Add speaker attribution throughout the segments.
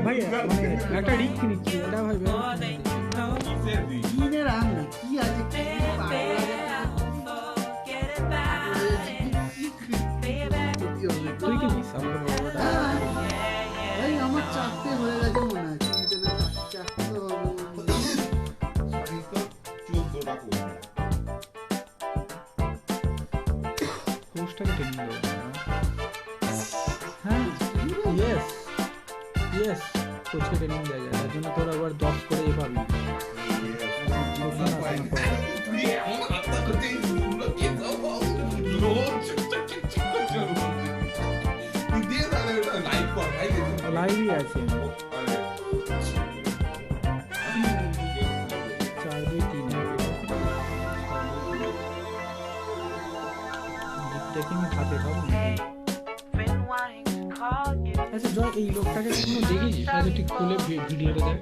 Speaker 1: ভাই মানে একটা রিস্ক নিচ্ছি এটা ভাই
Speaker 2: কিনে রাখ না কি আছে
Speaker 1: তুই কি নিস আমাকে বড়টা
Speaker 2: এই আমার চারটে হয়ে গেছে মনে হয় চারটে তো
Speaker 1: কোর্সটাকে ট্রেনিং দেবো হ্যাঁ ইয়েস ইয়েস কোচকে ট্রেনিং দেওয়া যায় তার জন্য তোর আবার 10 করে পাবি লাইভই আছে 4-2-3 দেখি আমি খাতে খাবো আচ্ছা জয় এই লোকটাকে কখনো দেখেছিস আচ্ছা ঠিক খুলে ভিডিওটা দেখ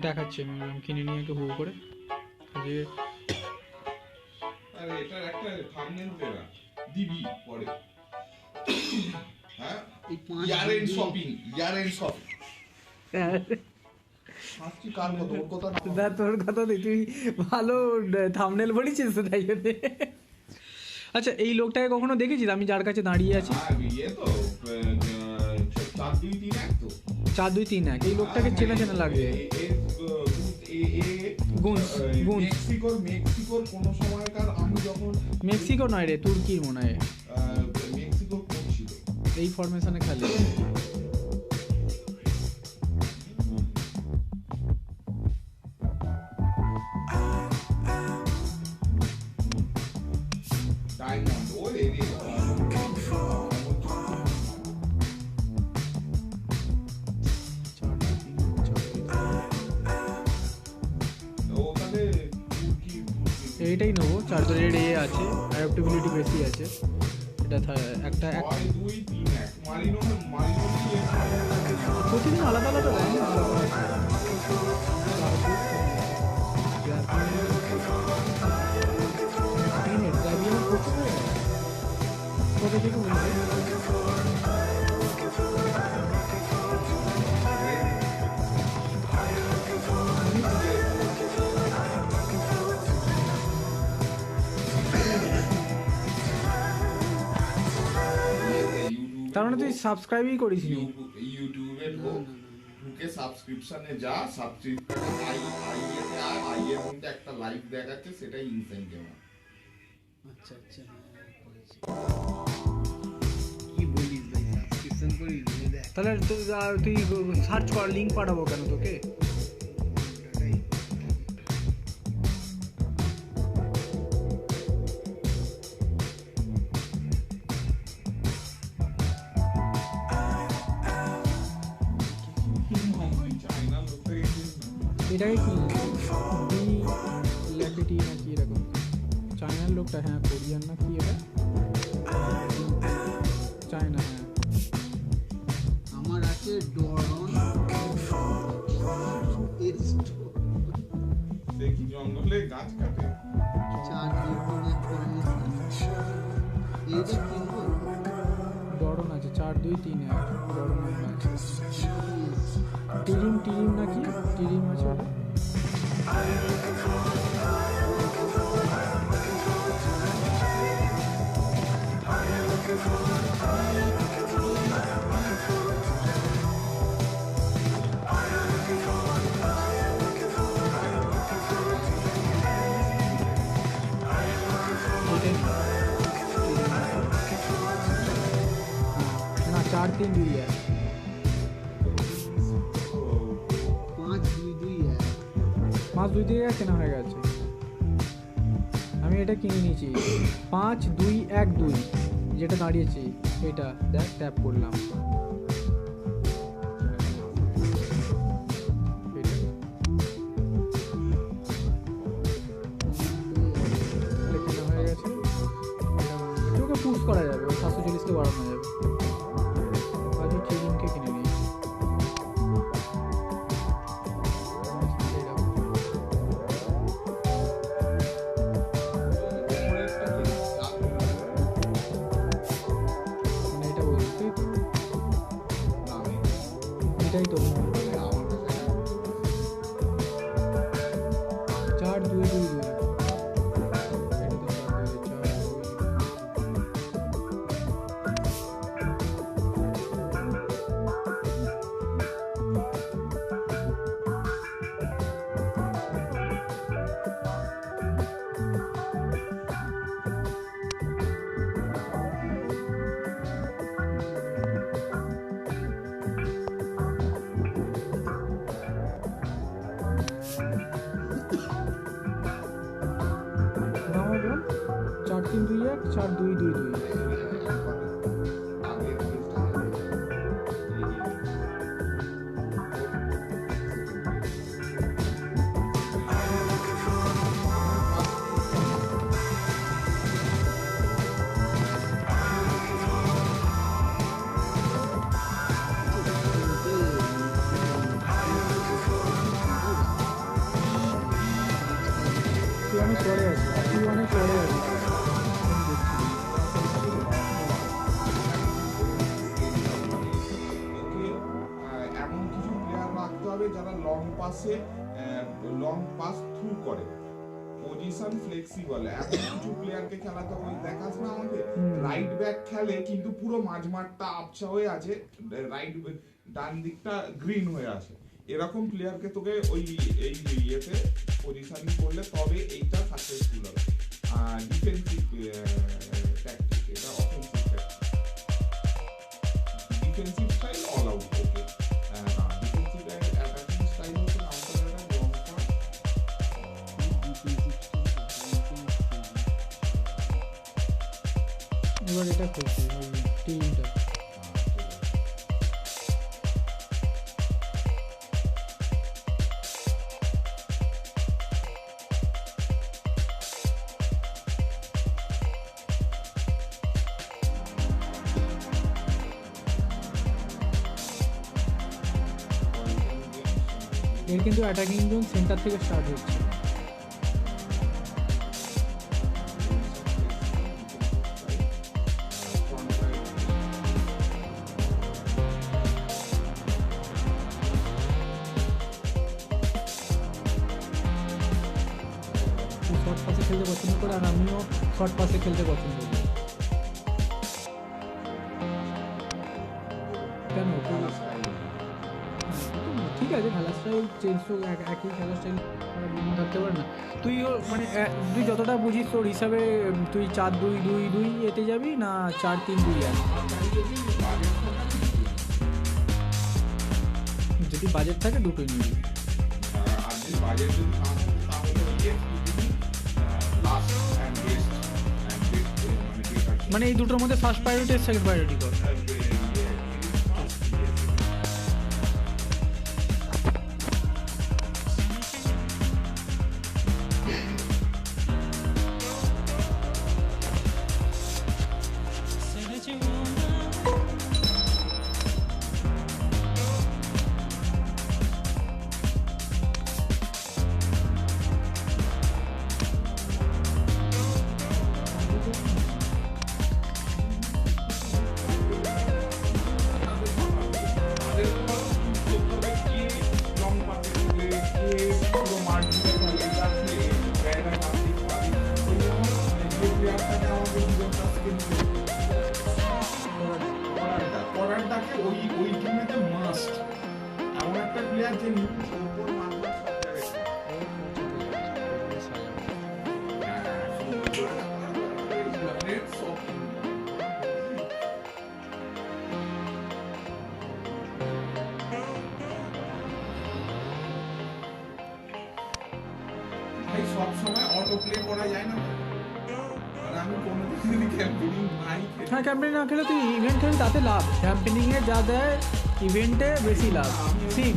Speaker 1: দেখাচ্ছি আমি কিনে নিয়ে একে হু করে যে
Speaker 3: আরে এটার একটা থাম্বনেল দেনা দিবি পরে হ্যাঁ ইয়ার এন্ড শপিং আজকে কার কথা
Speaker 1: দা তোর কথা তুই ভালো থাম্বনেল বলেছিস তো তাই জন্য আচ্ছা এই লোকটাকে কখনো দেখেছিস আমি যার কাছে দাঁড়িয়ে আছি
Speaker 3: ইয়ে তো 4-2-3-1 তো
Speaker 1: 4-2-3-1 এই লোকটাকে চেনা চেনা লাগে
Speaker 3: মেক্সিকোর কোন সময়কার আমি যখন
Speaker 1: মেক্সিকো নয় রে তুর্কির মনে হয়
Speaker 3: মেক্সিকো কোচ ছিল
Speaker 1: এই ফরমেশনে খেলে
Speaker 3: ডায়মন্ড ওই এরিয়া এইটাই নেবো চার্জারের এ আছে অ্যাডাপ্টেবিলিটি বেশি আছে এটা একটা প্রতিদিন আলাদা আলাদা দেয় কবে থেকে তার মানে তুই সাবস্ক্রাইবই করিস ইউটিউবে ঢুকে সাবস্ক্রিপশনে যা সাবস্ক্রিপশনে আইয়ের মধ্যে একটা লাইভ দেখাচ্ছে সেটাই ইনসেন্টিভ
Speaker 2: আচ্ছা কি বলিস ভাই সাবস্ক্রিপশন করিস
Speaker 1: তাহলে তুই সার্চ কর লিংক পাঠাবো কেন তোকে এটাকে কি ল্যান্ডিটি নাকি এরকম চায়নার লোকটা হ্যাঁ কোরিয়ান না কি এটা চায়না হ্যাঁ
Speaker 2: আমার আছে ডরন
Speaker 3: দেখি জঙ্গলে গাছ কাটে
Speaker 2: 4-2-3-1
Speaker 1: ডরন আছে 4-2-3-1 ডরন আছে টিরিম নাকি টিরিম আছে না 4-3-2 5-2 কেনা হয়ে গেছে আমি এটা কিনে নিয়েছি 5-2-1-2 যেটা দাঁড়িয়েছি এটা দেখ ট্যাপ করলাম এটাই তো চার দুই দুই দুই এটা তো চার দুই চার দুই। নাও বল, চার তিন দুই এক চার দুই দুই দুই। তুই অনেক পরে আছিস, তুই অনেক পরে আছিস।
Speaker 4: এমন কিছু প্লেয়ার রাখতে হবে যারা লং পাস থ্রু করে, পজিশন ফ্লেক্সিবল। এমন কিছু প্লেয়ারকে খেলাতে হবে, দেখাস না আমাদের রাইট ব্যাক খেলে কিন্তু পুরো মাঝমাঠটা আবছা হয়ে আছে, রাইট ডান দিকটা গ্রিন হয়ে আছে। এরকম প্লেয়ারকে তোকে ওই এই ইয়েতে পজিশনিং করলে তবে এইটা সাকসেসফুল হবে। ডিফেন্সিভ ট্যাকটিক, এটা offensive tactic. Defensive style all out, okay. Defensive attacking style হচ্ছে কাউন্টার অ্যাটাক, লং পাস।
Speaker 1: এবার এটা করছি ওই টিমটা। এর কিন্তু অ্যাটাকিং জোন সেন্টার থেকে স্টার্ট হচ্ছে। তুই শর্ট পাসে খেলতে পছন্দ করে, আর আমিও শর্ট পাসে খেলতে পছন্দ করি। কেন ঠিক আছে, খেলার স্টাইল চেঞ্জ তো, একই খেলার স্টাইল থাকতে পারে না। তুইও মানে তুই যতটা বুঝিস তোর হিসাবে তুই 4-2-2-2 এতে যাবি না 4-3-2 যাবি? যদি বাজেট থাকে দুটোই নিবি।
Speaker 4: আর যদি বাজেট যদি না থাকে তাহলে ওই যে লাস্ট অ্যান্ড বেস্ট
Speaker 1: মানে এই দুটোর মধ্যে ফার্স্ট প্রায়োরিটি আর সেকেন্ড প্রায়োরিটি কর।
Speaker 4: ওই টিমেতে মাস্ট এমন একটা প্লেয়ার যে উপর মারবে ভাই সব সময় অটো প্লে করা যায় না। আমি কোনোদিন ক্যাম্পেইনিং নাই,
Speaker 1: হ্যাঁ ক্যাম্পেইন না খেলে তুই ইভেন্ট খেলি তাতে লাভ। ক্যাম্পেইনিংয়ে যা দেয় ইভেন্টে বেশি লাভ। সিম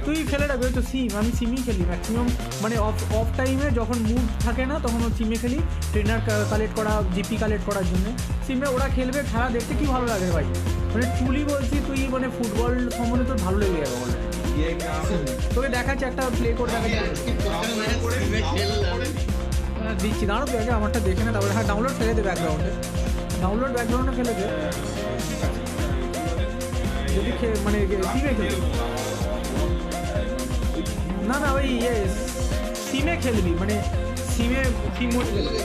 Speaker 1: তুই খেলে রাখবি, তো সিম আমি সিমই খেলি ম্যাক্সিমাম। মানে অফ টাইমে যখন মুড থাকে না তখন ও সিমে খেলি, ট্রেনার কালেক্ট করা, জিপি কালেক্ট করার জন্য। সিমে ওরা খেলবে, খেলা দেখতে কি ভালো লাগে ভাই, মানে ট্রুলি বলছি তুই মানে ফুটবল সম্বন্ধে তোর ভালো লেগে যাবে বলে। তোকে দেখাচ্ছি একটা প্লে করে দেখাচ্ছি, দিচ্ছি দাঁড়ো তুই আগে আমারটা দেখে না, তারপরে হ্যাঁ ডাউনলোড ফেলে দে ব্যাকগ্রাউন্ডে, ডাউনলোড ব্যাকগ্রাউন্ডে ফেলে দে। যদি মানে সিমে খেলবি না ওই সিমে খেলবি, মানে সিমে সিম মোড খেলবি,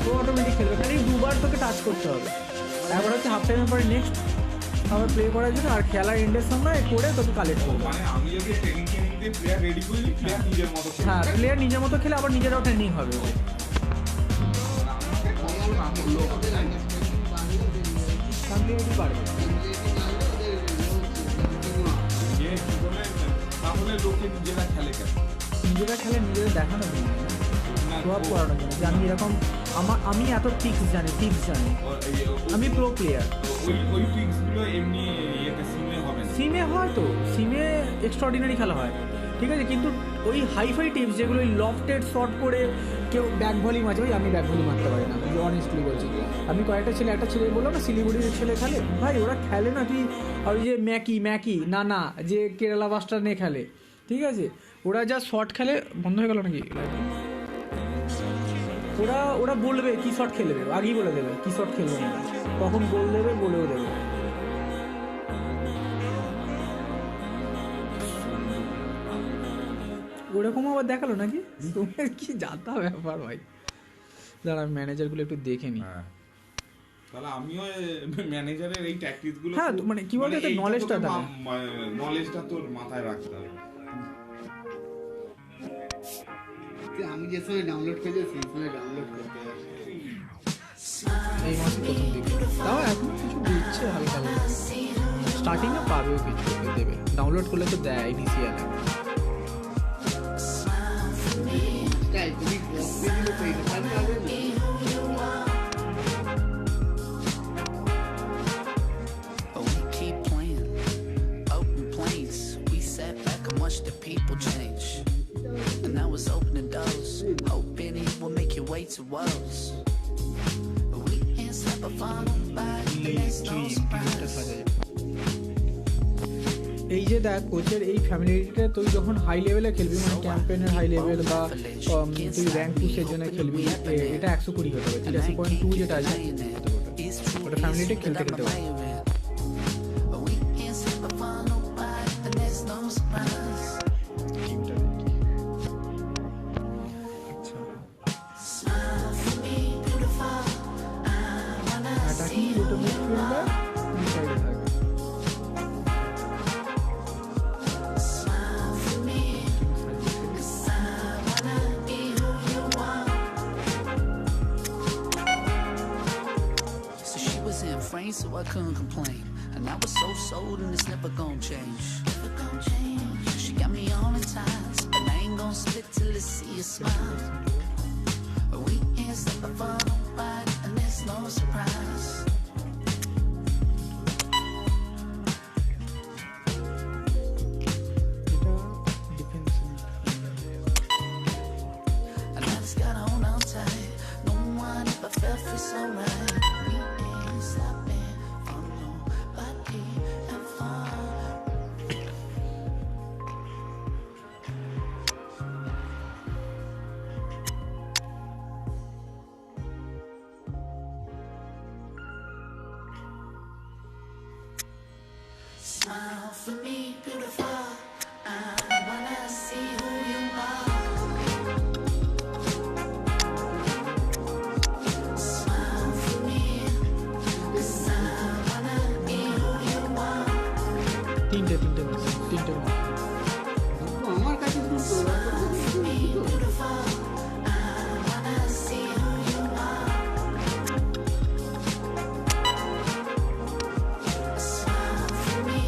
Speaker 1: ও অটোমেটিক খেলবে, খালি দুবার তোকে টাচ করতে হবে। তারপর হচ্ছে হাফ টাইমের পরে নেক্সট আবার প্লে করার জন্য, আর খেলা এন্ডের সময় করে তোকে কালেক্ট করবে।
Speaker 4: মানে আমি যদি ট্রেনিং দিয়ে প্লেয়ার রেডি করি, প্লেয়ার নিজের মতো খেলবে।
Speaker 1: হ্যাঁ, প্লেয়ার নিজের মতো খেলে আবার নিজেরাও ট্রেনিং হবে।
Speaker 4: আমাকে কন্ট্রোল না করলেও হবে, তাই না?
Speaker 1: কমপ্লিটলি পারবে।
Speaker 4: যে কি বলে, তাহলে লোকে নিজেরা খেলে কেন?
Speaker 1: নিজেরা খেলে নিজেদের দেখানো জন্য,
Speaker 4: না,
Speaker 1: প্রভাব পড়ানোর জন্য, যে আমি এরকম আমি এত টিক্স জানি, আমি প্রো প্লেয়ার।
Speaker 4: ওই ট্রিক্সগুলো এমনি সিমে হবে না।
Speaker 1: সিমে হয় তো, সিমে এক্সট্রাঅর্ডিনারি খেলা হয়, ঠিক আছে, কিন্তু ওই হাইফাই টিপস যেগুলো ওই লফটেড শর্ট করে কেউ ব্যাক ভলি মারছে, ভাই আমি ব্যাক ভলি মারতে পারি না, আমি অনেস্টলি বলছি। আমি একটা ছেলে বললাম না শিলিগুড়ির ছেলে খেলে, ভাই ওরা খেলে না কি, আর ওই যে ম্যাকি না যে কেরালা বাস্টার নিয়ে খেলে, ঠিক আছে, ওরা যা শর্ট খেলে। বন্ধ হয়ে গেল নাকি? ওরা বলবে কি শট খেলবে, আগেই বলে দেবে কি শট খেলবে না, কখন গোল দেবে বলেও দেবে। ওরকম আবার দেখালো নাকি? তোমার কি যাতা ব্যাপার ভাই। দাঁড়া আমি ম্যানেজারগুলো একটু দেখে নিই।
Speaker 4: তাহলে আমিও ম্যানেজারের এই ট্যাকটিকসগুলো,
Speaker 1: হ্যাঁ মানে কি বলতো, একটা নলেজটা থাকে,
Speaker 4: নলেজটা তোর মাথায় রাখতে হবে।
Speaker 2: আমি যে সময় ডাউনলোড করেছি সেই সময় ডাউনলোড করতে হবে।
Speaker 1: এই মাসে প্রথম দিকে তাও এখনো কিছু দিচ্ছে হালকা হালকা, স্টার্টিংয়ে পাবেও কিছু দেবে, ডাউনলোড করলে তো দেয় ইনিশিয়াল।
Speaker 2: তাই তুমি বক্স দিয়ে দিলে তো এটা পাবে না।
Speaker 5: People change, and now it's opening doors, hoping it will make your way to worlds. We can't stop a final bite, there's no surprise.
Speaker 1: এই যে দেখ কোচের এই ফ্যামিলিটা, তুই যখন হাই লেভেলে খেলবি, মানে ক্যাম্পেনের হাই লেভেল বা তুই র্যাঙ্ক পুশের জন্য খেলবি, এটা 120 হতে হবে, 83.2 যেটা আছে ওটা ফ্যামিলিটা খেলতে খেলতে হবে।
Speaker 5: We can't stop a final bite, and there's no surprise. Smile for me, beautiful. I wanna see you. Smile for me, 'cause I wanna be who you want. So she was in frame, so I couldn't complain. And I was so sold, and it's never gonna change. Never gonna change. She got me all in ties, but I ain't gonna split till I see you smile. We can't stop a final bite, and there's no surprise. And I just gotta hold on tight. No one ever felt this so right. We ain't stopping for nobody ever. Smile for me, beautiful. I wanna see who you are. Smile for me, 'cause I wanna be who you are.
Speaker 1: তিনটে মাস
Speaker 2: আমার কাছে তো
Speaker 5: For me, beautiful. I wanna see who you are. Smile for me,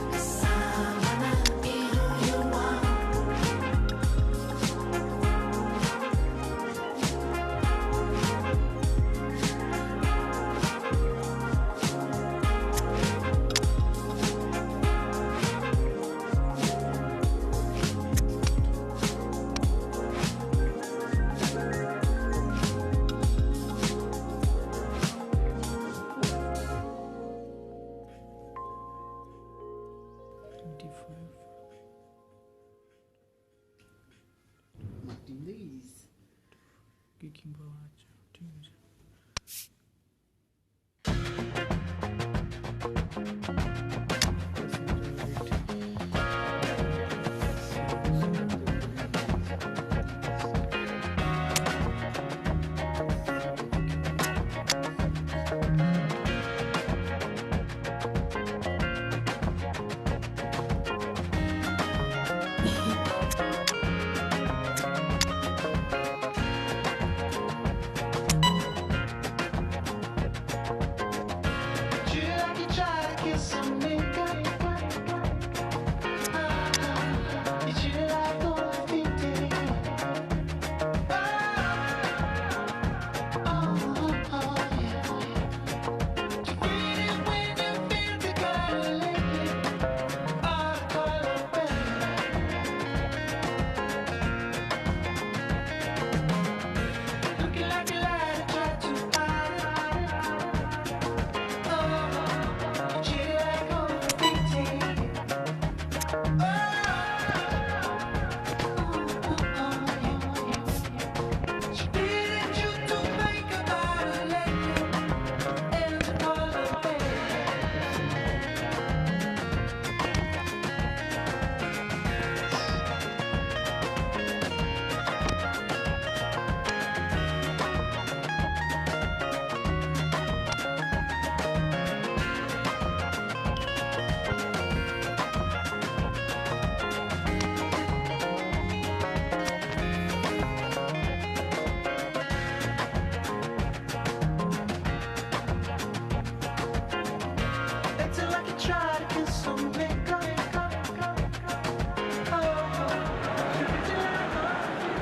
Speaker 5: 'cause I wanna be who you are.
Speaker 2: Martin দেখিস
Speaker 1: কি কিংবা আচ্ছা ঠিক আছে।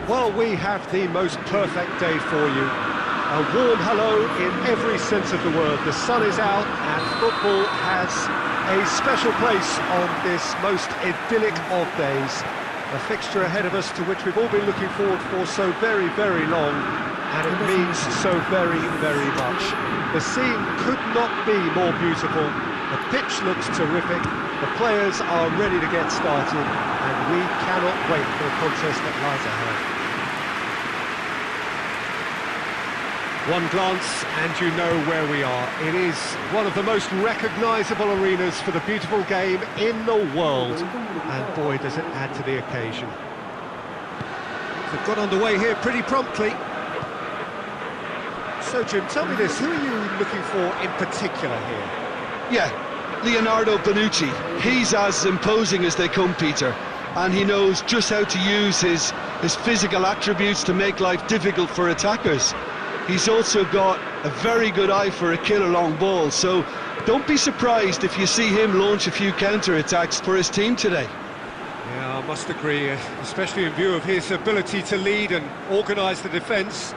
Speaker 6: Well, we have the most perfect day for you. A warm hello in every sense of the word. The sun is out and football has a special place on this most idyllic of days. A fixture ahead of us to which we've all been looking forward for so very, very long, and it means so very, very much. The scene could not be more beautiful. The pitch looks terrific. The players are ready to get started, and we cannot wait for the contest that lies ahead. One glance and you know where we are. It is one of the most recognisable arenas for the beautiful game in the world. And boy, does it add to the occasion. They've got underway here pretty promptly. So Jim, tell me this, who are you looking for in particular here?
Speaker 7: Yeah, Leonardo Bonucci. He's as imposing as they come, Peter. And he knows just how to use his physical attributes to make life difficult for attackers. He's also got a very good eye for a killer long ball, so don't be surprised if you see him launch a few counter-attacks for his team today.
Speaker 6: Yeah, I must agree, especially in view of his ability to lead and organise the defence.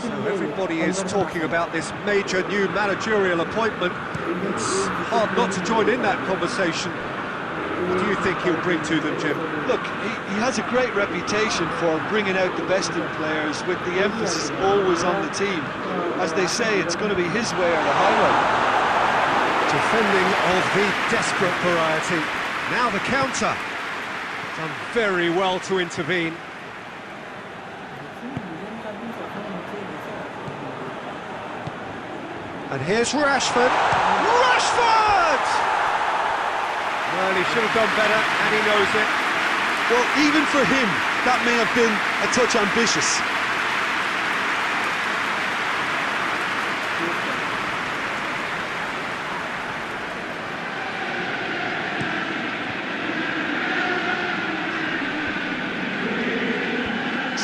Speaker 6: So everybody is talking about this major new managerial appointment. It's hard not to join in that conversation. What do you think he'll bring to them, Jim?
Speaker 7: Look, he has a great reputation for bringing out the best in players, with the emphasis always on the team. As they say, it's going to be his way or the highway.
Speaker 6: Defending of the desperate variety. Now the counter. Done very well to intervene. And here's Rashford. Rashford! Well, he should have done better, and he knows it.
Speaker 7: Well, even for him, that may have been a touch ambitious.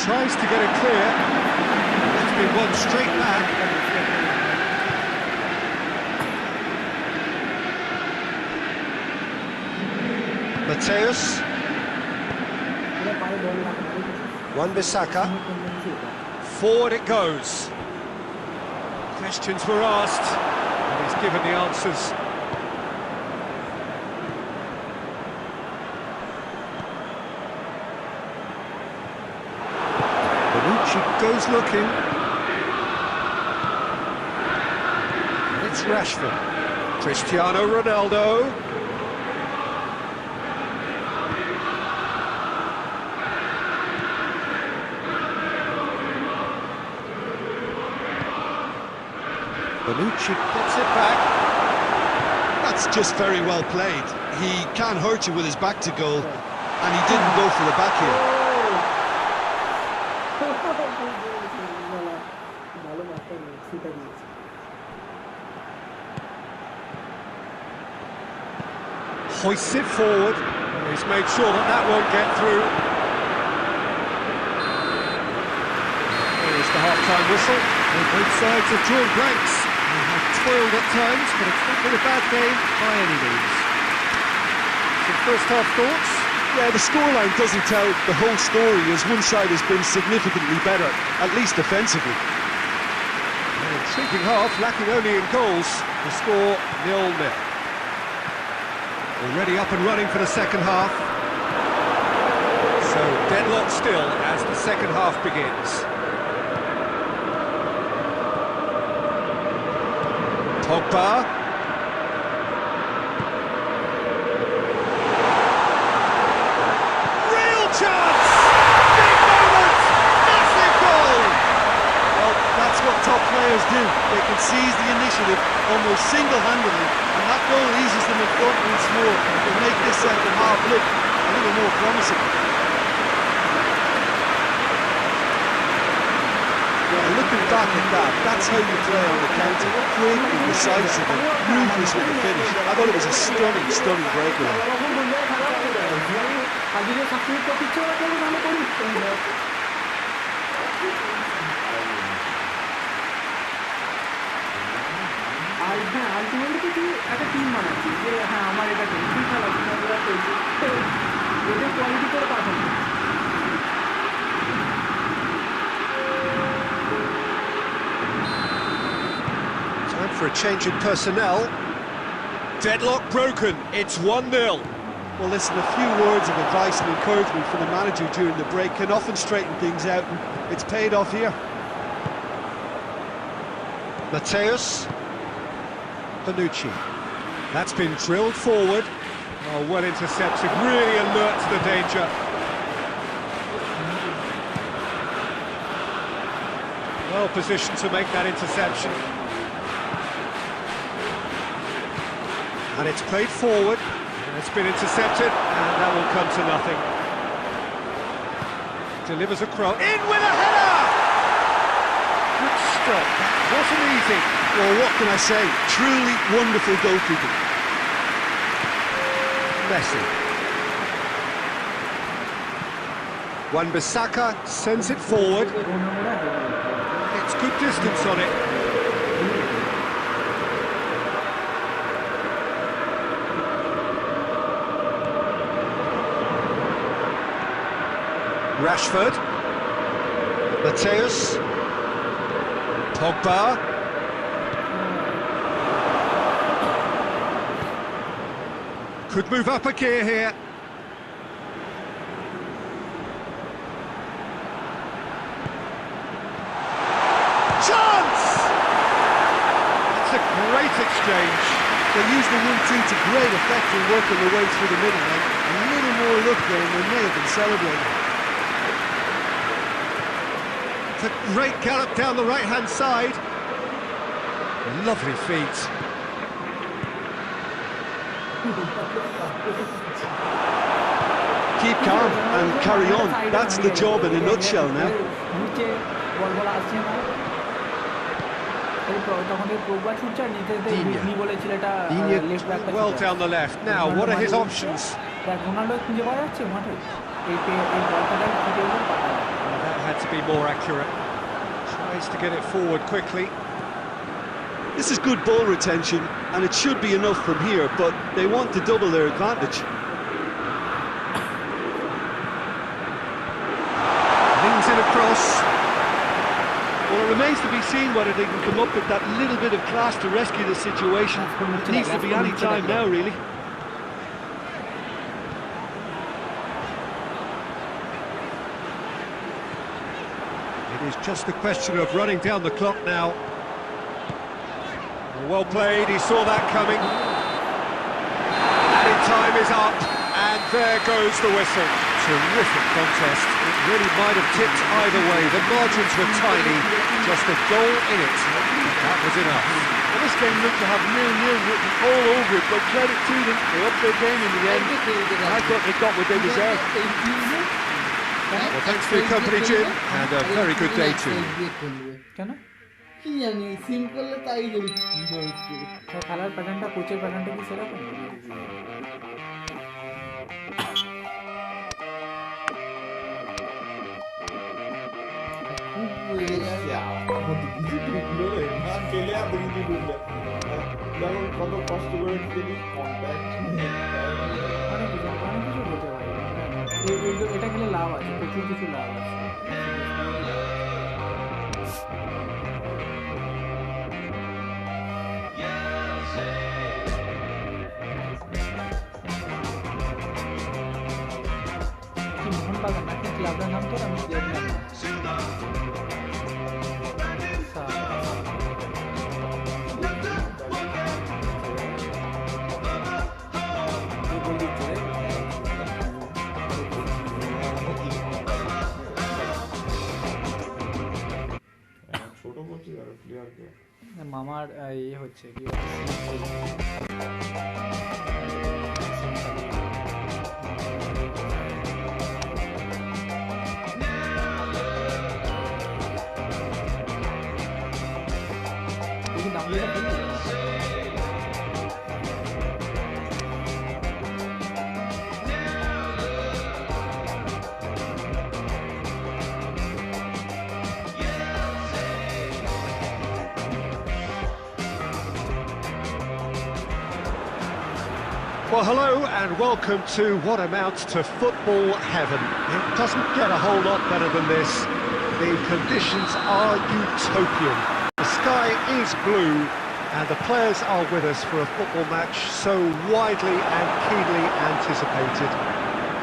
Speaker 6: Tries to get it clear. It's been one straight back. Mateus. Wan-Bissaka. Forward it goes. Questions were asked, and he's given the answers. Bonucci goes looking. And it's Rashford. Cristiano Ronaldo. Bonucci gets it back.
Speaker 7: That's just very well played. He can't hurt you with his back to goal, and he didn't go for the back heel.
Speaker 6: Hoists it forward. He's made sure that won't get through. Here's the half-time whistle. Both sides have drawn blanks. They have toiled at times, but it's not been a bad game by any means. Some first-half thoughts?
Speaker 7: Yeah, the scoreline doesn't tell the whole story, as one side has been significantly better, at least defensively.
Speaker 6: An intriguing half, lacking only in goals. The score 0-0. Already up and running for the second half. So deadlock still as the second half begins. Pogba. Real chance! Big moment! Massive goal!
Speaker 7: Well, that's what top players do. They can seize the initiative almost single-handedly, and that goal eases them in front once more to make this second half look a little more promising. Yeah, looking back at that, that's how you play on the counter. Quick and decisive and ruthless with the finish. I thought it was a stunning, stunning breakaway.
Speaker 1: হ্যাঁ ultimately তুই একটা team বানাচ্ছিস যে হ্যাঁ আমার এটা team তুই খেলাচ্ছিস আমরা খেলছি এদের কোয়ালিটি করে পাঠাবি।
Speaker 6: Time for a change in personnel. Deadlock broken, it's 1-0.
Speaker 7: Well, listen, a few words of advice and encouragement from the manager during the break can often straighten things out, and it's paid off here.
Speaker 6: Mateus. Bonucci. That's been drilled forward. Oh, well intercepted, really alert to the danger. Well positioned to make that interception. And it's played forward, and it's been intercepted, and that will come to nothing. Delivers a cross, in with a header! Good stop, that wasn't easy.
Speaker 7: Well, what can I say? Truly wonderful goalkeeping.
Speaker 6: Messi. Wan-Bissaka sends it forward. It's good distance on it. Rashford. Mateus. Pogba. Could move up a gear here. Chance! That's a great exchange.
Speaker 7: They used the 1-2 to great effect in working their way through the middle, and a little more luck there, and they may have been celebrating.
Speaker 6: It's a great gallop down the right-hand side. Lovely feet.
Speaker 7: Keep calm and carry on. That's the job in a nutshell now.
Speaker 1: নিচে বল আসছে না তখন এই programme ছুটছে নিতে নি বলে ছেলেটা left back
Speaker 6: Well down the left. Now, what are his options?
Speaker 1: দেখ রোনাল্ডো খুঁজে পাওয়া যাচ্ছে মাঠে এই বলটা ছুটে গেলে পাঠায়।
Speaker 6: That had to be more accurate. Tries to get it forward quickly.
Speaker 7: This is good ball retention, and it should be enough from here, but they want to double their advantage.
Speaker 6: Leans in across. Well, it remains to be seen whether they can come up with that little bit of class to rescue the situation. It needs to be any time now, really. It is just a question of running down the clock now. Well played, he saw that coming. Added time is up, and there goes the whistle. Terrific contest. It really might have tipped either way. The margins were tiny, just a goal in it. That was enough.
Speaker 2: Well, this game looked to have 0-0 written all over it, but credit to them, they upped their game in the end. I thought they got what they deserved.
Speaker 6: Well, thanks for your company, Jim, and a very good day to you.
Speaker 1: কেন
Speaker 2: কি জানি সিম করলে তাই যদি কি হচ্ছে
Speaker 1: খেলার প্যাটার্নটা কোচের প্যাটার্নটা কি সেরকম
Speaker 4: কত কষ্ট করে কন্ট্যাক্ট
Speaker 1: অনেক কিছু হতে পারে এটা খেলে লাভ আছে প্রচুর কিছু লাভ আছে মোহনবাগান নাকি ক্লাবের নাম তো আমি দেখলাম
Speaker 4: ছোট করছে যারা প্লেয়ারকে
Speaker 1: মামার ইয়ে হচ্ছে কি
Speaker 6: Well, hello and welcome to what amounts to football heaven. It doesn't get a whole lot better than this. The conditions are utopian. The sky is blue and the players are with us for a football match so widely and keenly anticipated.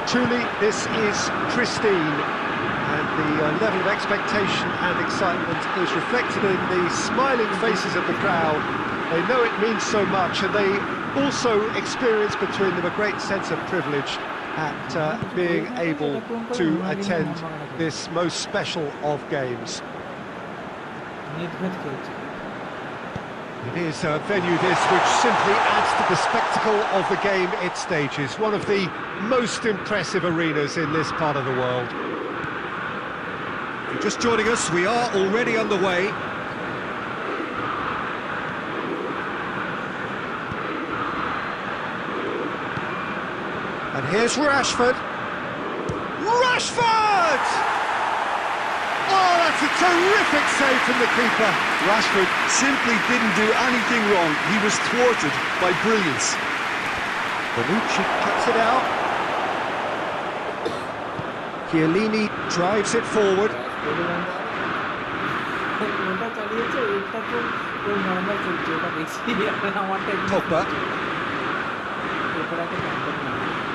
Speaker 6: Truly, this is pristine, and the level of expectation and excitement is reflected in the smiling faces of the crowd. They know it means so much, and they also experience between them a great sense of privilege at being able to attend this most special of games. It is a venue this which simply adds to the spectacle of the game it stages, one of the most impressive arenas in this part of the world. If you're just joining us, we are already underway. And here's Rashford. Rashford! Oh, that's a terrific save from the keeper.
Speaker 7: Rashford simply didn't do anything wrong. He was thwarted by brilliance.
Speaker 6: Bonucci cuts it out. Chiellini drives it forward. Pogba.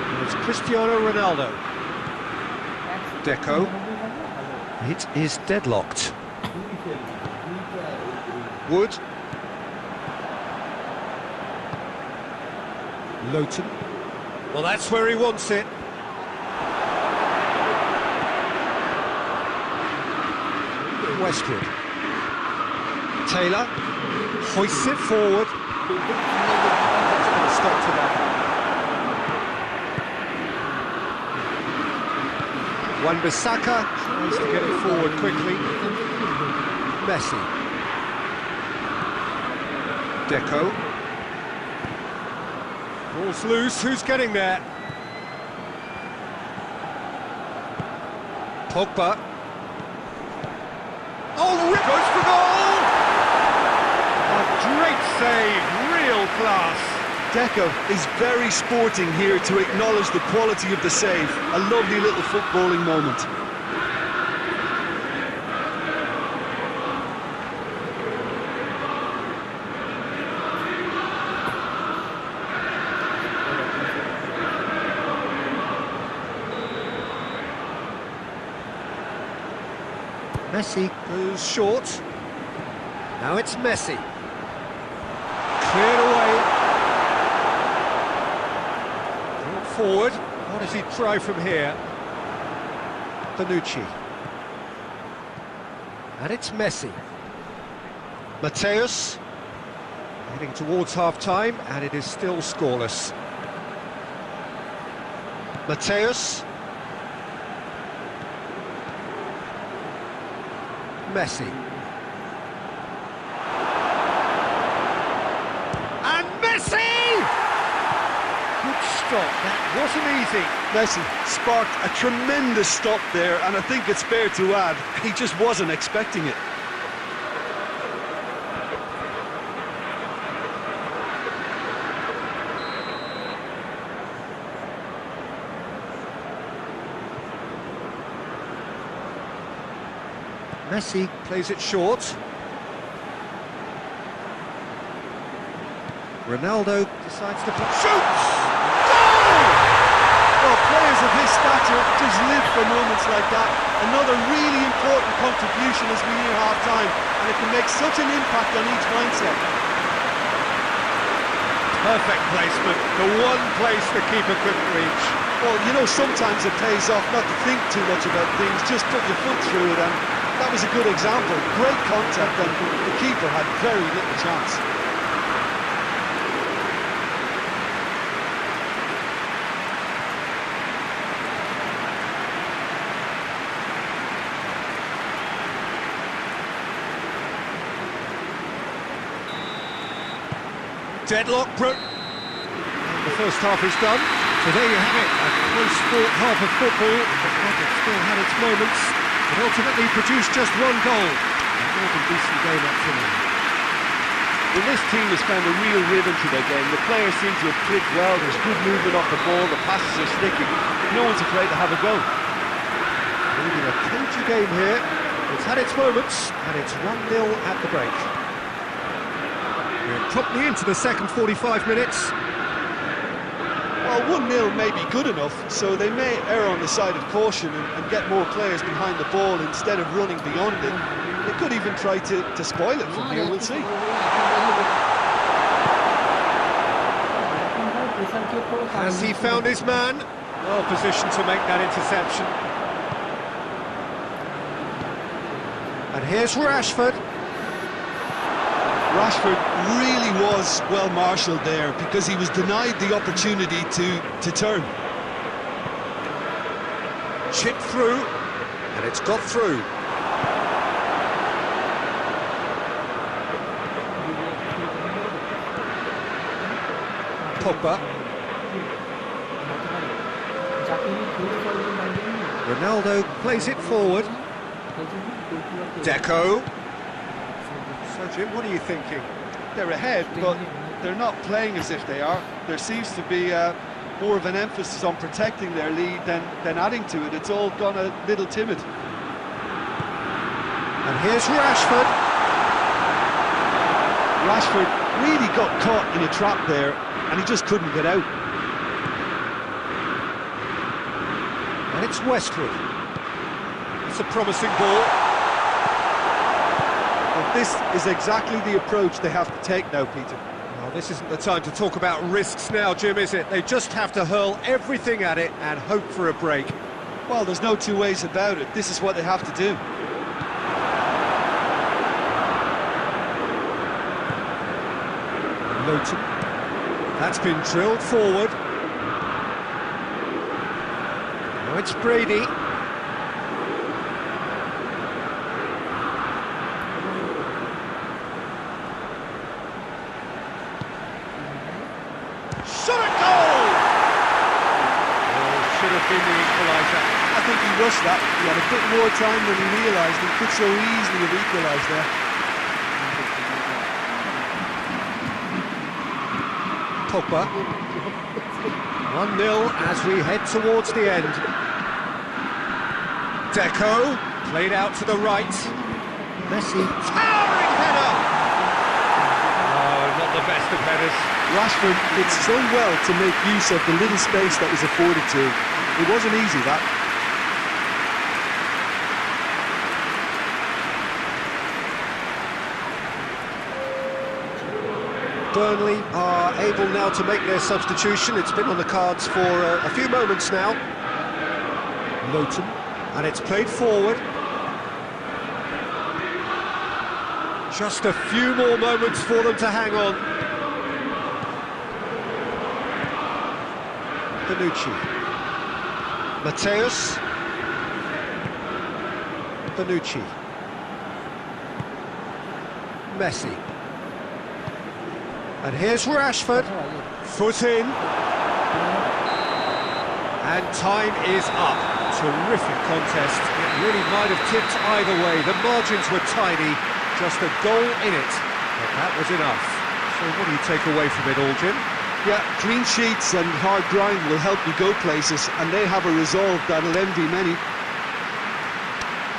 Speaker 6: And it's Cristiano Ronaldo. Deco. It is deadlocked. Wood. Lowton. Well, that's where he wants it. Westwood. Taylor hoists it forward. Stop to that. Wan-Bissaka tries to get it forward quickly. Messi. Deco. Ball's loose, who's getting there? Pogba. Oh, goes for goal! A great save, real class.
Speaker 7: Deco is very sporting here to acknowledge the quality of the save. A lovely little footballing moment.
Speaker 6: Messi goes short. Now it's Messi. Cleared away. Brought forward. What does he try from here? Bonucci. And it's Messi. Mateus. Heading towards half-time, and it is still scoreless. Mateus. Messi. And Messi! Good stop, that wasn't easy.
Speaker 7: Messi sparked a tremendous stop there, and I think it's fair to add, he just wasn't expecting it.
Speaker 6: Messi plays it short. Ronaldo decides to shoots!
Speaker 7: Goal! Well, players of his stature just live for moments like that. Another really important contribution as we near half-time, and it can make such an impact on each mindset.
Speaker 6: Perfect placement, the one place the keeper couldn't reach.
Speaker 7: Well, you know, sometimes it pays off not to think too much about things, just put your foot through it, and that was a good example. Great contact, and the keeper had very little chance.
Speaker 6: Deadlock broke. The first half is done. So there you have it, a close-fought half of football. The project still had its moments, but ultimately produced just one goal. A more than decent game up to now.
Speaker 2: Well, this team has found a real rhythm to their game. The players seem to have clicked well. There's good movement off the ball. The passes are sticking. No one's afraid to have a go.
Speaker 6: Really a cagey game here. It's had its moments, and it's 1-0 at the break. We're promptly into the second 45 minutes.
Speaker 7: Well, 1-0 may be good enough, so they may err on the side of caution and get more players behind the ball instead of running beyond it. They could even try to spoil it from here, we'll see.
Speaker 6: Has he found his man? Well positioned to make that interception. And here's Rashford.
Speaker 7: Rashford really was well marshalled there because he was denied the opportunity to turn.
Speaker 6: Chipped through, and it's got through. Pogba. Ronaldo plays it forward. Deco. So Jim, what are you thinking?
Speaker 7: They're ahead, but they're not playing as if they are. There seems to be more of an emphasis on protecting their lead than adding to it. It's all gone a little timid.
Speaker 6: And here's Rashford.
Speaker 7: Rashford really got caught in a trap there, and he just couldn't get out.
Speaker 6: And it's Westwood. It's a promising ball.
Speaker 7: Well, this is exactly the approach they have to take now, Peter.
Speaker 6: Well, this isn't the time to talk about risks now, Jim, is it? They just have to hurl everything at it and hope for a break.
Speaker 7: Well, there's no two ways about it. This is what they have to do.
Speaker 6: Luton. That's been drilled forward. Now it's Brady.
Speaker 7: Shot at goal!
Speaker 6: Oh, should have been the equaliser.
Speaker 7: I think he rushed that. He had a bit more time than he realised. He could so easily have equalised there.
Speaker 6: Pogba. 1-0 as we head towards the end. Deco, played out to the right. Messi, towering header! Oh, not the best of headers.
Speaker 7: Rashford did so well to make use of the little space that was afforded to him. It wasn't easy, that.
Speaker 6: Burnley are able now to make their substitution. It's been on the cards for a few moments now. Luton, and it's played forward. Just a few more moments for them to hang on. Bonucci. Mateus. Bonucci. Messi. And here's Rashford. Foot in. And time is up. Terrific contest. It really might have tipped either way. The margins were tiny. Just a goal in it. But that was enough. So what do you take away from it all, Jim?
Speaker 7: Yeah, clean sheets and hard grind will help you go places, and they have a resolve that'll envy many.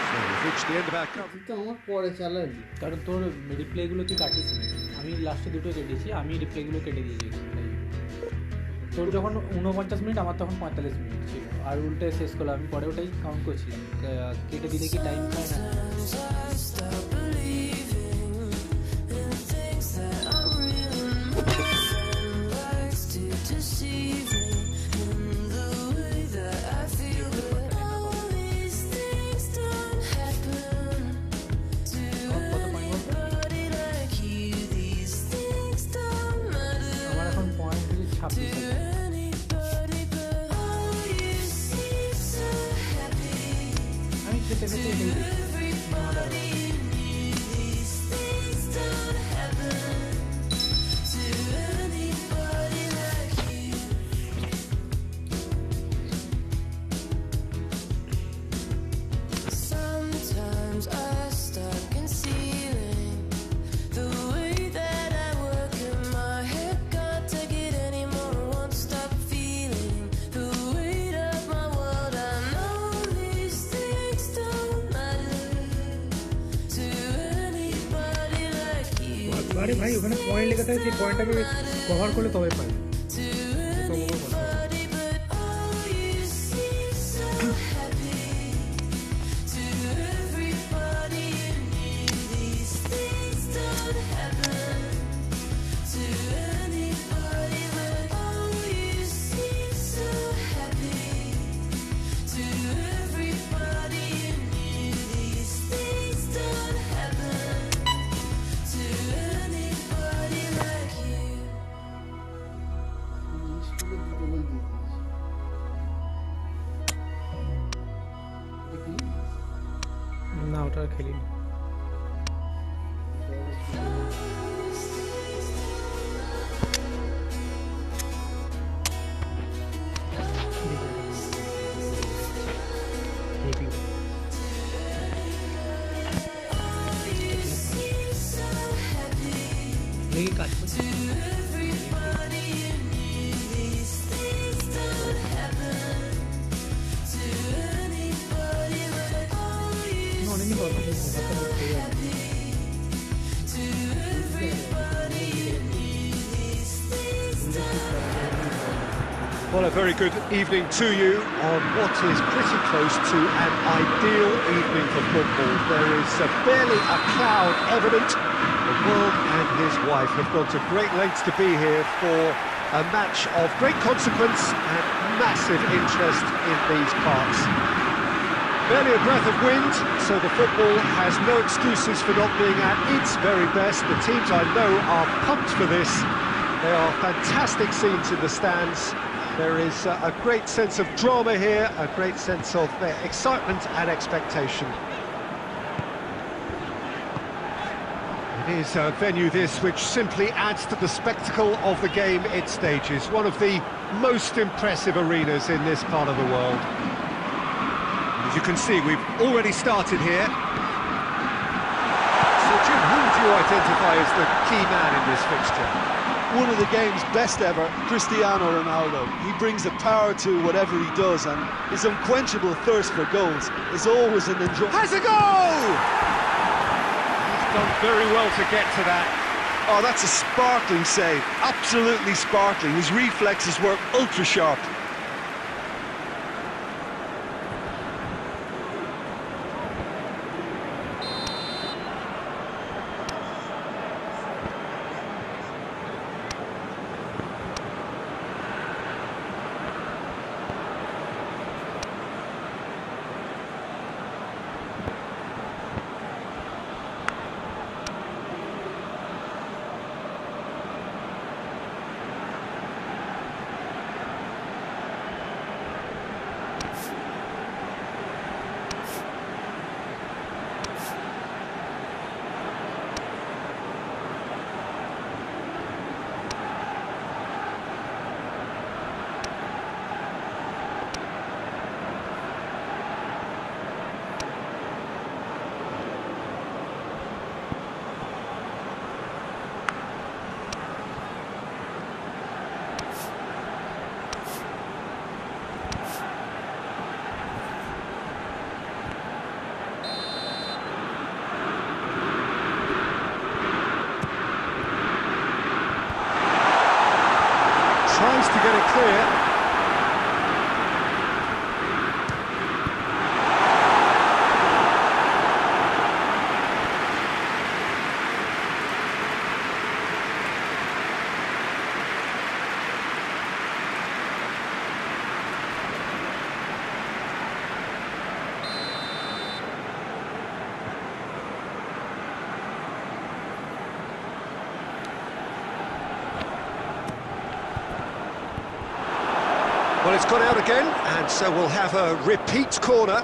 Speaker 6: So we've reached the end of our coverage.
Speaker 3: তো আমার পরে চালাবি কারণ তোর রিপ্লেগুলো তুই কাটিস নি আমি লাস্টে দুটো কেটেছি আমি রিপ্লেগুলো কেটে দিয়েছি তোর যখন 49 মিনিট আমার তখন 45 মিনিট ছিল আর উল্টে শেষ করলাম আমি পরে ওটাই কাউন্ট করছিলাম কেটে দিলে কি টাইম পায় না
Speaker 5: Sometimes I start concealing the way that I
Speaker 1: আরে ভাই ওখানে পয়েন্ট লেখা থাকে, সেই পয়েন্টটাকে কভার করলে তবে পাই। না ওটা আর খেলিনি। দেখি কাজ করছে। অনেকদিন কথা
Speaker 6: Well, a very good evening to you on what is pretty close to an ideal evening for football. There is barely a cloud evident. The world and his wife have gone to great lengths to be here for a match of great consequence and massive interest in these parts. Barely a breath of wind, so the football has no excuses for not being at its very best. The teams I know are pumped for this. There are fantastic scenes in the stands. There is a great sense of drama here, a great sense of excitement and expectation. It is a venue this which simply adds to the spectacle of the game it stages. One of the most impressive arenas in this part of the world. As you can see, we've already started here. So Jim, who would you identify as the key man in this fixture?
Speaker 7: One of the game's best ever, Cristiano Ronaldo. He brings a power to whatever he does, and his unquenchable thirst for goals is always an enjoy.
Speaker 6: Has a goal! He's done very well to get to that.
Speaker 7: Oh, that's a sparkling save. Absolutely sparkling. His reflexes were ultra sharp.
Speaker 6: Tries to get it clear. Well, it's gone out again, and so we'll have a repeat corner.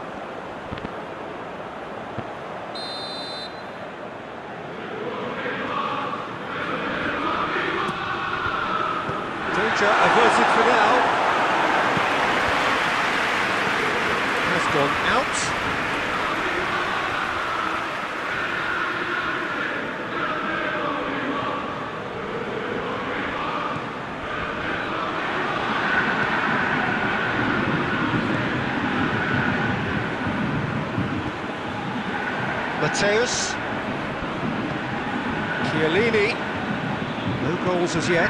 Speaker 6: Danger averted for now. Has gone out. Mateus. Chiellini. No goals as yet.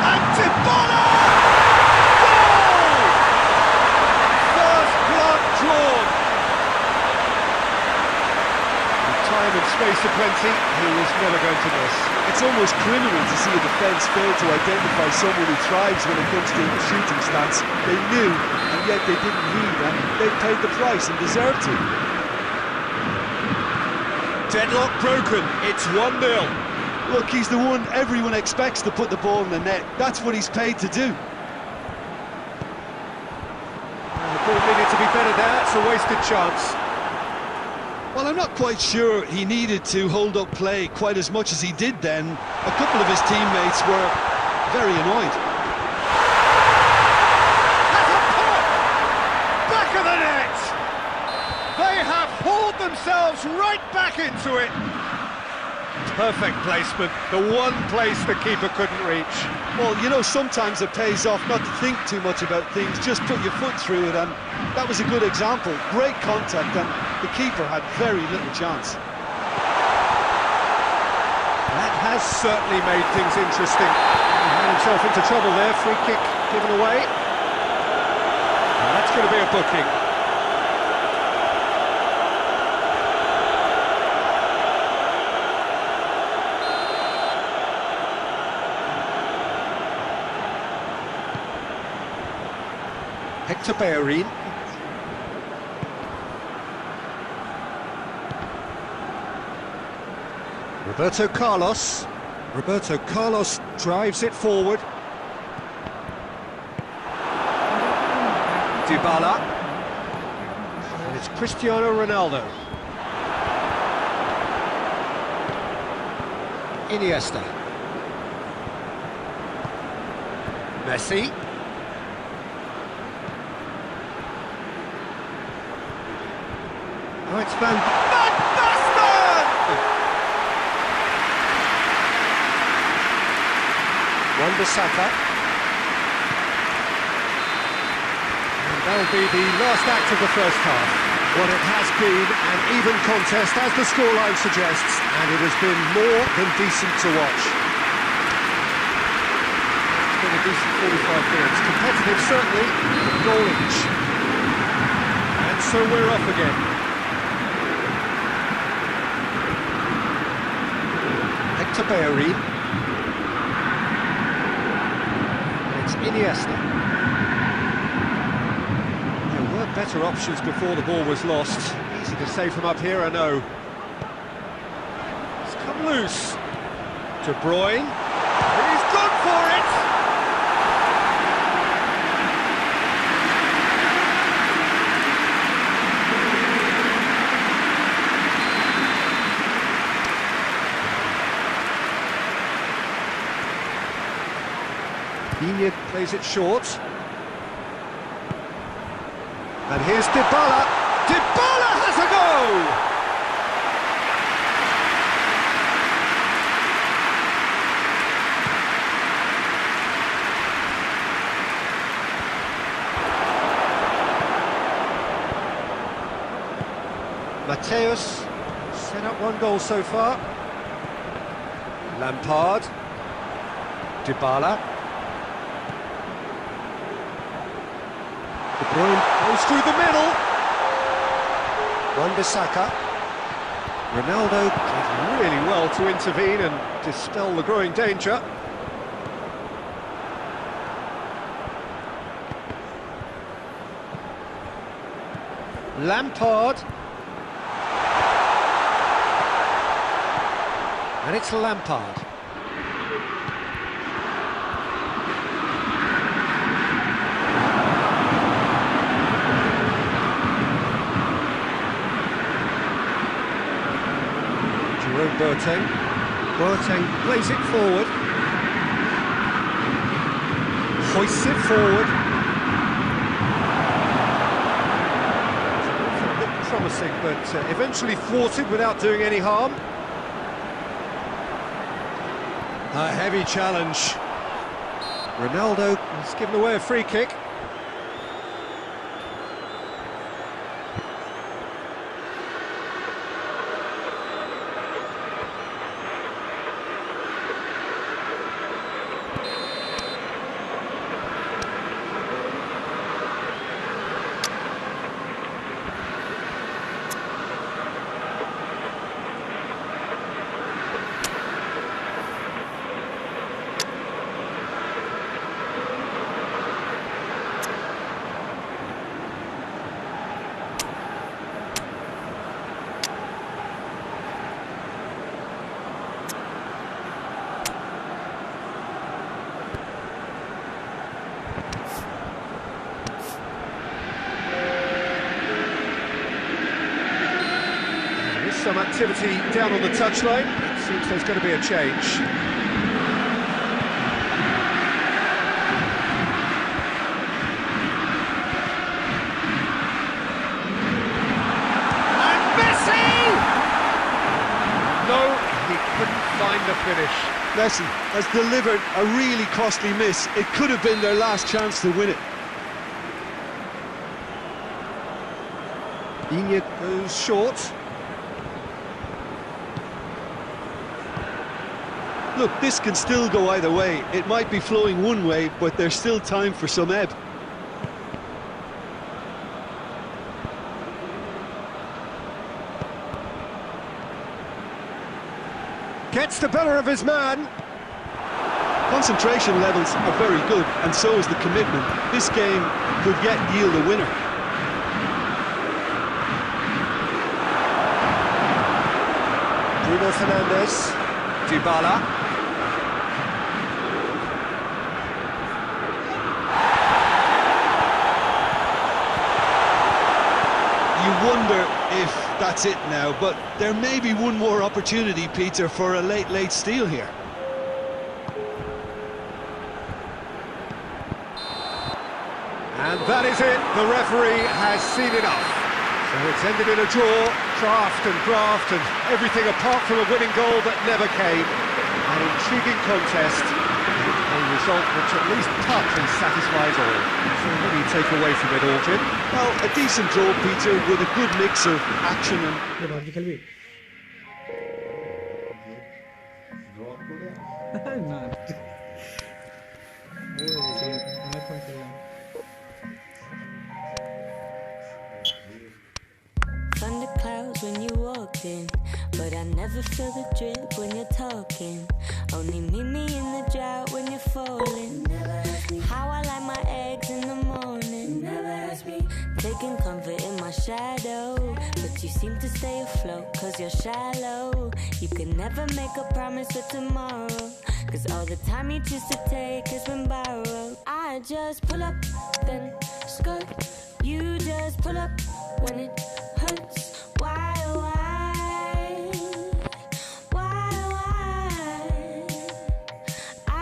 Speaker 6: And Dybala! Goal! First blood drawn. With time and space aplenty, he was never going to miss.
Speaker 7: It's almost criminal to see a defence fail to identify someone who thrives when it comes to shooting stats. They knew, and yet they didn't heed, and they paid the price and deserved to.
Speaker 6: Deadlock broken, it's 1-0.
Speaker 7: Look, he's the one everyone expects to put the ball in the net. That's what he's paid to do.
Speaker 6: And the ball needed to be better there, it's a wasted chance.
Speaker 7: Well, I'm not quite sure he needed to hold up play quite as much as he did then. A couple of his teammates were very annoyed.
Speaker 6: That's a pop! Back of the net! They have hauled themselves right back into it. Perfect placement, the one place the keeper couldn't reach.
Speaker 7: Well, you know, sometimes it pays off not to think too much about things, just put your foot through it, and that was a good example. Great contact, and the keeper had very little chance.
Speaker 6: That has certainly made things interesting. He had himself into trouble there, free kick given away. And that's going to be a booking. Hector Bellerin. Roberto Carlos. Roberto Carlos drives it forward. Dybala. And it's Cristiano Ronaldo. Iniesta. Messi. Oh, it's Van Basten! Wan-Bissaka. And that'll be the last act of the first half. Well, it has been an even contest, as the scoreline suggests, and it has been more than decent to watch. It's been a decent 45 minutes. Competitive, certainly, but goal-inch. And so we're off again. Hector Bellerin. It's Iniesta. There were better options before the ball was lost. Easy to say from up here, I know. It's come loose. De Bruyne. He's gone for it! Digne plays it short. And here's Dybala. Dybala has a go! Mateus set up one goal so far. Lampard. Dybala. De Bruyne goes through the middle. Wan-Bissaka. Ronaldo did really well to intervene and dispel the growing danger. Lampard. And it's Lampard. Boateng plays it forward, hoists it forward. Looked promising, but eventually thwarted without doing any harm. A heavy challenge. Ronaldo has given away a free kick. some activity down on the touchline. Seems there's going to be a change.
Speaker 2: Find the finish.
Speaker 7: Messi has delivered a really costly miss. It could have been their last chance to win it.
Speaker 6: Iñigo goes short.
Speaker 7: Look, this can still go either way. It might be flowing one way, but there's still time for some ebb.
Speaker 6: Gets the better of his man.
Speaker 7: Concentration levels are very good, and so is the commitment. This game could yet yield a winner.
Speaker 6: Bruno Fernandes. Dybala.
Speaker 7: You wonder if that's it now, but there may be one more opportunity, Peter, for a late steal here.
Speaker 6: And that is it. The referee has seen enough. So it's ended in a draw, craft and graft, and everything apart from a winning goal that never came. An intriguing contest, a result which at least partly satisfies all. So what do you take away from it all, Jim?
Speaker 7: Well, a decent draw, Peter, with a good mix of action and...
Speaker 1: খেলবি না অনেকক্ষণ খেললাম
Speaker 8: Thunder clouds when you walked in, but I never feel the drip when you're talking. Only meet me in the drought when you're falling. How I like my eggs in the morning. Taking comfort in my shadow, but you seem to stay afloat cause you're shallow. You can never make a promise for tomorrow, cause all the time you choose to take has been borrowed. I just pull up, then skirt. You just pull up when it hurts. Why, oh why?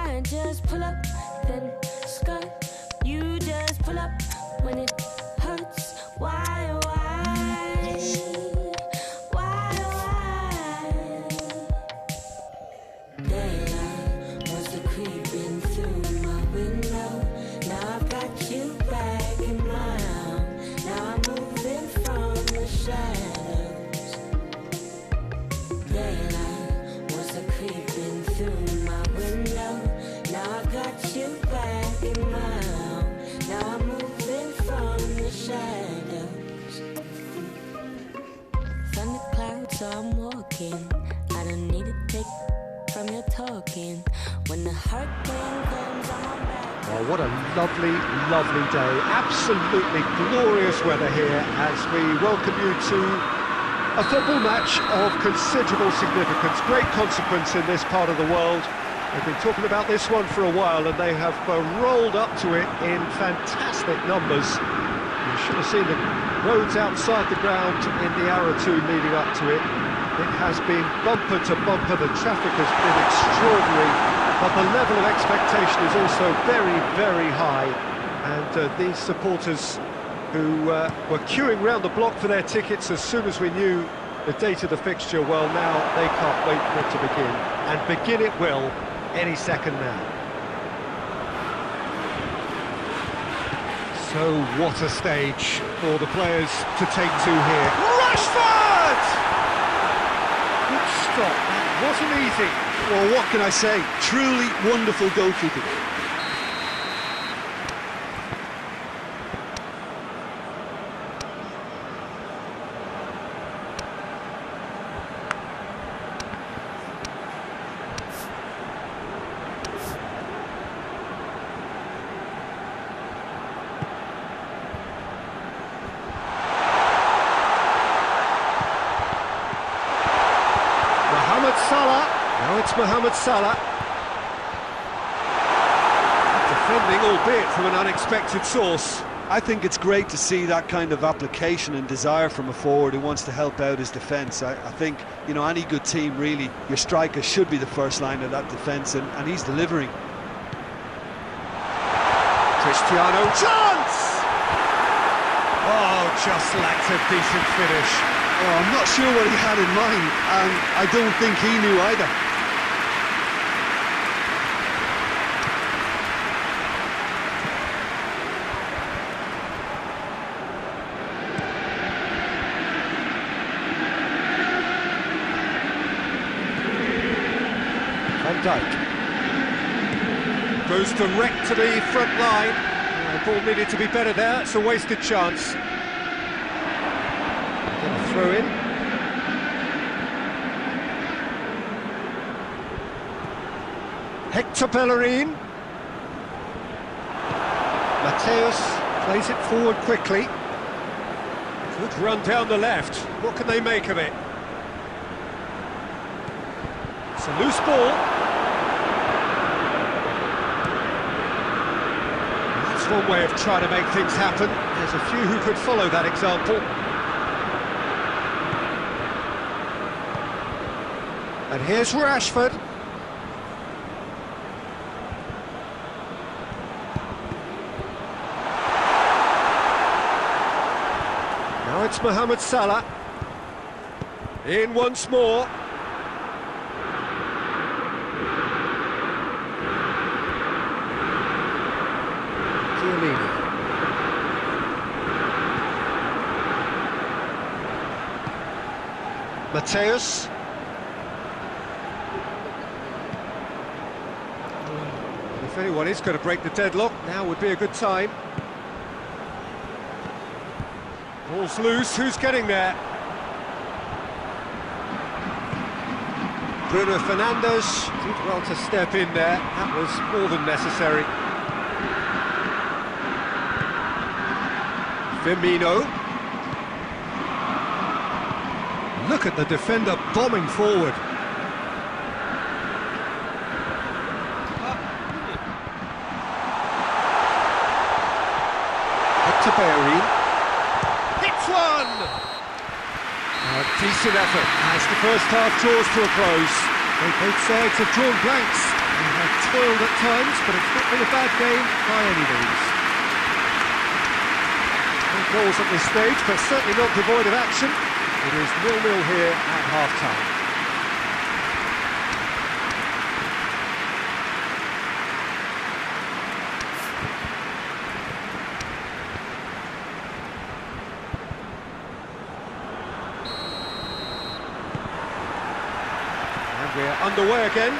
Speaker 8: I just pull up, then skirt. You just pull up when it hurts. Why, oh why? Daylight wants to creep in through my window. Now I've got you back in my arms. Now I'm moving from the shadows. Daylight wants to creep in through my window. Now I've got you back in my arms. Now I'm moving from the shadows. Thunder clouds, so I'm walking. I don't need to take from your talking. When the hurricane comes, I'm on back.
Speaker 6: Oh, what a lovely, lovely day. Absolutely glorious weather here as we welcome you to a football match of considerable significance, great consequence in this part of the world. They've been talking about this one for a while and they have rolled up to it in fantastic numbers. You should have seen the roads outside the ground in the hour or two leading up to it. It has been bumper to bumper, the traffic has been extraordinary, but the level of expectation is also very, very high. And these supporters who were queuing round the block for their tickets as soon as we knew the date of the fixture, well, now they can't wait for it to begin. And begin it will any second now. So what a stage for the players to take to here. Rashford! Good stop, that wasn't easy.
Speaker 7: Well, what can I say? Truly wonderful goalkeeping.
Speaker 6: Now it's Mohamed Salah. Defending, albeit from an unexpected source.
Speaker 7: I think it's great to see that kind of application and desire from a forward who wants to help out his defence. I think, you know, any good team, really, your striker should be the first line of that defence, and he's delivering.
Speaker 6: Cristiano, chance! Oh, just lacked a decent finish.
Speaker 7: Oh, I'm not sure what he had in mind, and I don't think he knew either.
Speaker 6: Van Dijk goes direct to the front line. The ball needed to be better there. It's a wasted chance. Gonna throw in. Hector Bellerin. Mateus plays it forward quickly. Good run down the left. What can they make of it? It's a loose ball. That's one way of trying to make things happen. There's a few who could follow that example. And here's Rashford. Now it's Mohamed Salah. In once more. Mateus. If anyone is going to break the deadlock, now would be a good time. Ball's loose, who's getting there? Bruno Fernandes did well to step in there, that was more than necessary. Firmino. Look at the defender bombing forward. Hector Bellerin. Hits one! A decent effort as the first half draws to a close. Both sides have drawn blanks and have toiled at times, but it's not been a bad game by any means. No goals at this stage, but certainly not devoid of action. It is 0-0 here at half-time. And we're underway again.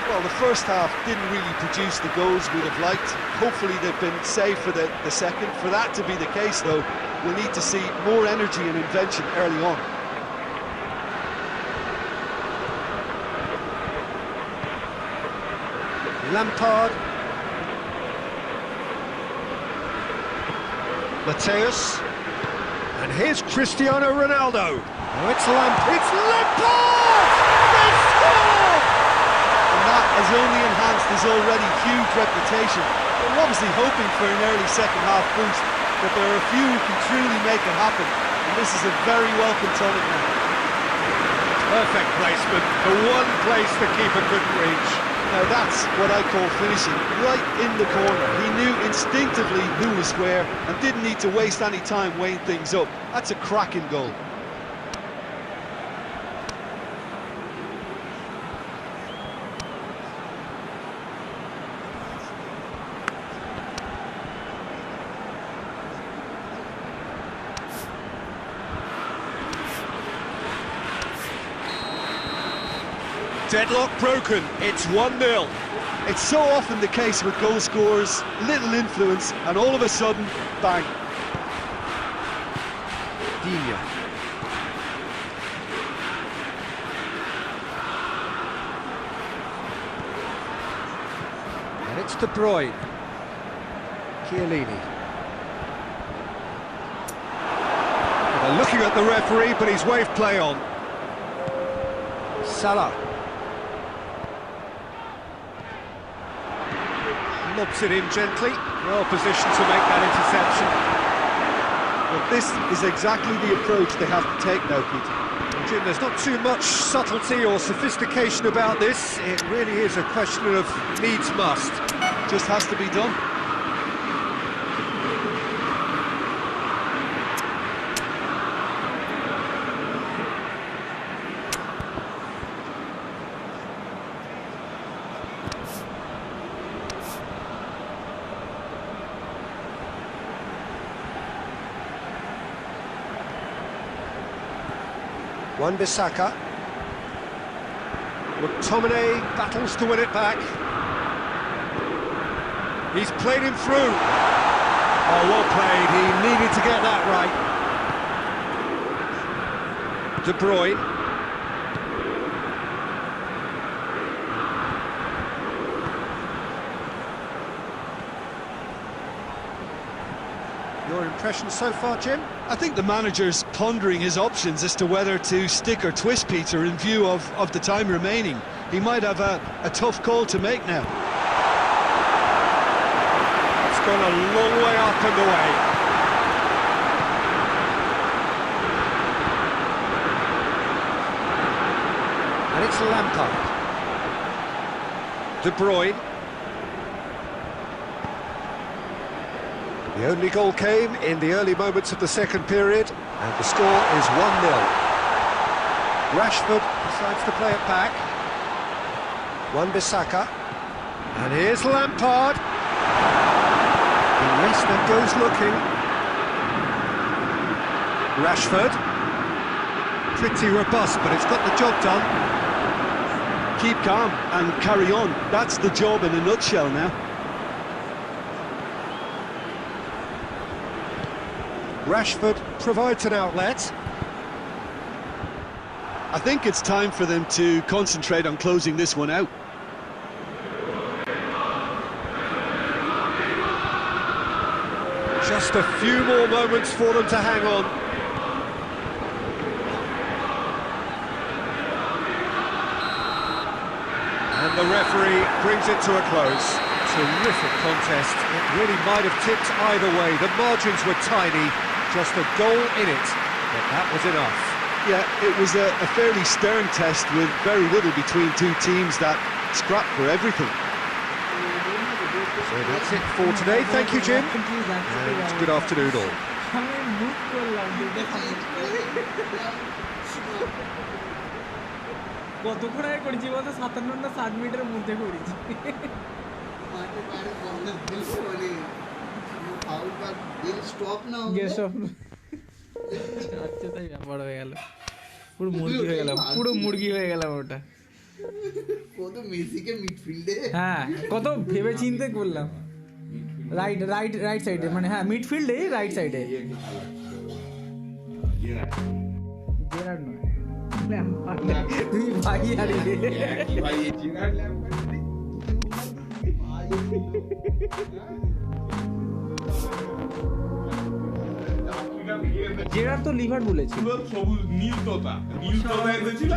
Speaker 7: Well, the first half didn't really produce the goals we'd have liked. Hopefully they've been saved for the second. For that to be the case, though, we'll need to see more energy and invention early on.
Speaker 6: Lampard. Mateus. And here's Cristiano Ronaldo. Oh, it's Lampard! They score!
Speaker 7: And that has only enhanced his already huge reputation. They're obviously hoping for an early second half boost, but there are a few who can truly make it happen, and this is a very welcome tonic now.
Speaker 6: Perfect placement, the one place the keeper couldn't reach.
Speaker 7: Now that's what I call finishing, right in the corner. He knew instinctively who was where and didn't need to waste any time weighing things up. That's a cracking goal.
Speaker 6: Deadlock broken, it's 1-0.
Speaker 7: It's so often the case with goal scorers, little influence, and all of a sudden, bang.
Speaker 6: Digne. And it's De Bruyne. Chiellini. They're looking at the referee, but he's waved play on. Salah. lobs it in gently, well positioned to make that interception.
Speaker 7: But this is exactly the approach they have to take now, Peter.
Speaker 6: Jim, there's not too much subtlety or sophistication about this. It really is a question of needs must.
Speaker 7: Just has to be done.
Speaker 6: Wan-Bissaka. McTominay battles to win it back. He's played him through. Oh, well played. He needed to get that right. De Bruyne. Your impression so far, Jim?
Speaker 7: I think the manager's pondering his options as to whether to stick or twist Peter in view of the time remaining. He might have a tough call to make now.
Speaker 6: It's gone a long way up and away. And it's Lampard. De Bruyne. The only goal came in the early moments of the second period, and the score is 1-0. Rashford decides to play it back. Wan-Bissaka. And here's Lampard. And Leicester goes looking. Rashford. Pretty robust, but it's got the job done.
Speaker 7: Keep calm and carry on. That's the job in a nutshell now.
Speaker 6: Rashford provides an outlet.
Speaker 7: I think it's time for them to concentrate on closing this one out.
Speaker 6: Just a few more moments for them to hang on. And the referee brings it to a close. Terrific contest. It really might have tipped either way. The margins were tiny, just a goal in it, but that was enough.
Speaker 7: Yeah, it was a fairly stern test with very little between two teams that scrapped for everything.
Speaker 6: So that's it for today. Thank you, Jim. And good afternoon all.
Speaker 1: কতক্ষণ আগে করেছি বলতো 57 না 60 মিনিটের মধ্যে করেছি আচ্ছা তাই ব্যাপার হয়ে গেল পুরো মুরগি হয়ে গেলাম ওটা
Speaker 9: কত মেসিকে মিডফিল্ডে
Speaker 1: হ্যাঁ কত ভেবে চিন্তে করলাম রাইট সাইডে মানে হ্যাঁ মিডফিল্ডে রাইট সাইডে জেরার্ড নয় তুই ভাই আরে
Speaker 4: ভাই জেরার্ড
Speaker 1: জেরার্ড তো লিভারপুলে ছিল
Speaker 4: সবুজ নীল তোতা এসেছিল